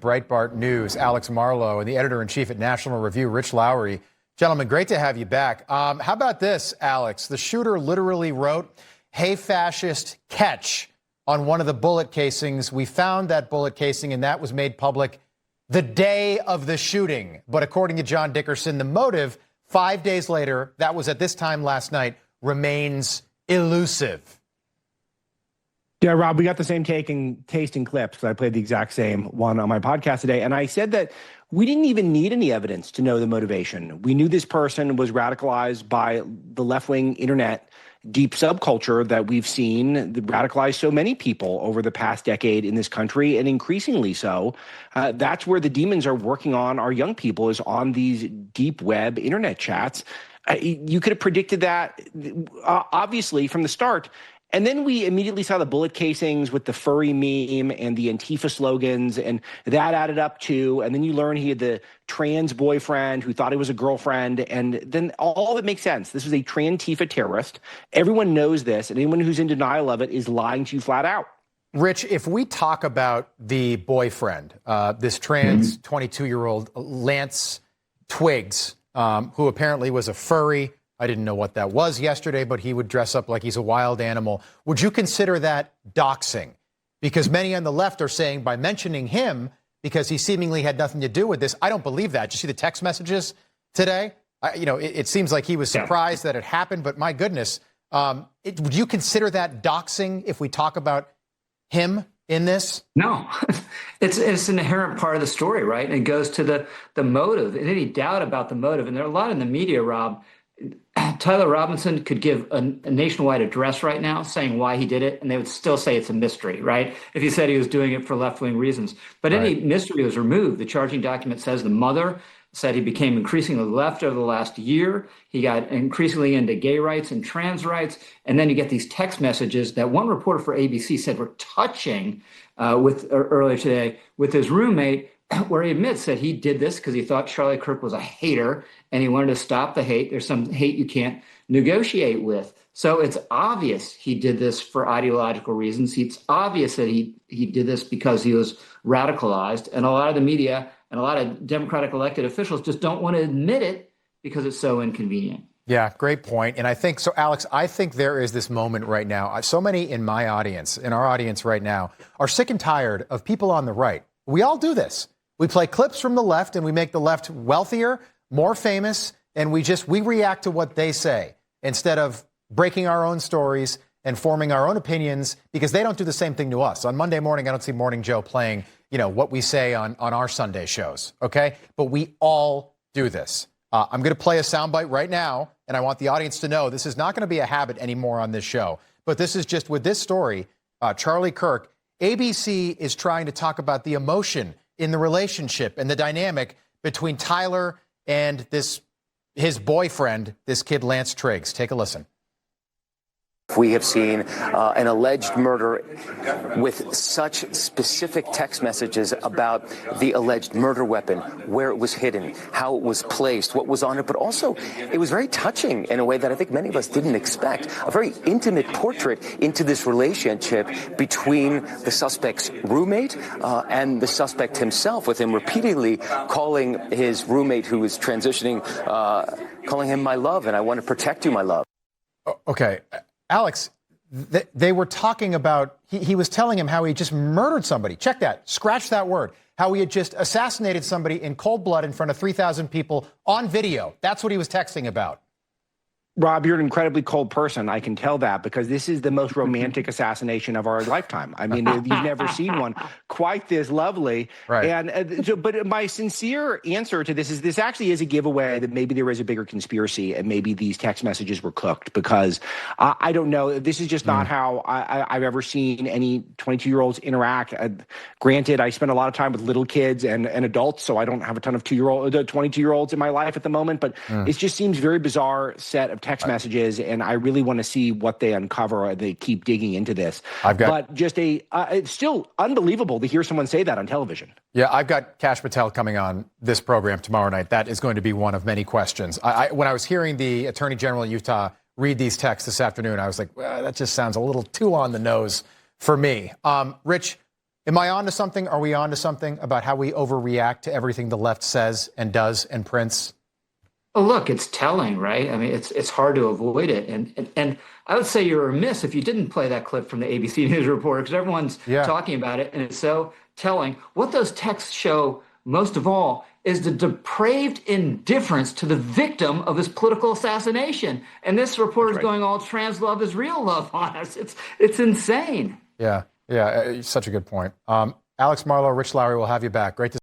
Breitbart News, Alex Marlowe, and the editor-in-chief at National Review, Rich Lowry. Gentlemen, great to have you back. How about this, Alex? The shooter literally wrote, "Hey, fascist, catch," on one of the bullet casings. We found that bullet casing, and that was made public the day of the shooting. But according to John Dickerson, the motive 5 days later, that was at this time last night, remains elusive. Yeah, Rob, we got the same tasting clips. I played the exact same one on my podcast today. And I said that we didn't even need any evidence to know the motivation. We knew this person was radicalized by the left-wing internet deep subculture that we've seen radicalize so many people over the past decade in this country, and increasingly so. That's where the demons are working on our young people, is on these deep web internet chats. You could have predicted that, obviously, from the start. And then we immediately saw the bullet casings with the furry meme and the Antifa slogans, and that added up to, and then you learn he had the trans boyfriend who thought he was a girlfriend, and then all of it makes sense. This was a Trantifa terrorist. Everyone knows this, and anyone who's in denial of it is lying to you flat out. Rich, if we talk about the boyfriend, this trans 22-year-old Lance Twiggs, who apparently was a furry. I didn't know what that was yesterday, but he would dress up like he's a wild animal. Would you consider that doxing? Because many on the left are saying by mentioning him, because he seemingly had nothing to do with this. I don't believe that. Did you see the text messages today? It seems like he was surprised that it happened, but my goodness, would you consider that doxing if we talk about him in this? No, it's an inherent part of the story, right? And it goes to the motive. And any doubt about the motive, and there are a lot in the media, Rob. Tyler Robinson could give a nationwide address right now saying why he did it, and they would still say it's a mystery, right? If he said he was doing it for left-wing reasons. But any mystery was removed. The charging document says the mother said he became increasingly left over the last year. He got increasingly into gay rights and trans rights. And then you get these text messages that one reporter for ABC said were touching earlier today with his roommate, where he admits that he did this because he thought Charlie Kirk was a hater and he wanted to stop the hate. There's some hate you can't negotiate with. So it's obvious he did this for ideological reasons. It's obvious that he did this because he was radicalized. And a lot of the media and a lot of Democratic elected officials just don't want to admit it because it's so inconvenient. Yeah, great point. And I think so, Alex, I think there is this moment right now. So many in my audience, in our audience right now, are sick and tired of people on the right. We all do this. We play clips from the left and we make the left wealthier, more famous, and we react to what they say instead of breaking our own stories and forming our own opinions, because they don't do the same thing to us. On Monday morning, I don't see Morning Joe playing, what we say on our Sunday shows, okay? But we all do this. I'm going to play a soundbite right now, and I want the audience to know this is not going to be a habit anymore on this show. But this is just with this story, Charlie Kirk, ABC is trying to talk about the emotion in the relationship and the dynamic between Tyler and his boyfriend, this kid Lance Triggs. Take a listen. We have seen an alleged murder with such specific text messages about the alleged murder weapon, where it was hidden, how it was placed, what was on it, but also it was very touching in a way that I think many of us didn't expect. A very intimate portrait into this relationship between the suspect's roommate and the suspect himself, with him repeatedly calling his roommate, who is transitioning, calling him my love, and I want to protect you, my love. Okay. Alex, they were talking about, he was telling him how he just murdered somebody. Check that. Scratch that word. How he had just assassinated somebody in cold blood in front of 3,000 people on video. That's what he was texting about. Rob, you're an incredibly cold person. I can tell that, because this is the most romantic assassination of our lifetime. I mean, you've never seen one quite this lovely. Right. And but my sincere answer to this is, this actually is a giveaway that maybe there is a bigger conspiracy, and maybe these text messages were cooked, because I don't know. This is just not how I've ever seen any 22-year-olds interact. Granted, I spend a lot of time with little kids and adults, so I don't have a ton of 22-year-olds in my life at the moment. But it just seems very bizarre set of text messages, and I really want to see what they uncover. They keep digging into this. But just it's still unbelievable to hear someone say that on television. Yeah, I've got Kash Patel coming on this program tomorrow night. That is going to be one of many questions. When I was hearing the Attorney General of Utah read these texts this afternoon, I was like, well, that just sounds a little too on the nose for me. Rich, Am I on to something? Are we on to something about how we overreact to everything the left says and does and prints? Oh, look, it's telling, right? I mean, it's hard to avoid it. And I would say you're remiss if you didn't play that clip from the ABC News reporter, because everyone's talking about it, and it's so telling. What those texts show most of all is the depraved indifference to the victim of this political assassination. And this reporter is going all trans love is real love on us. It's insane. Yeah, such a good point. Alex Marlow, Rich Lowry, we'll have you back. Great to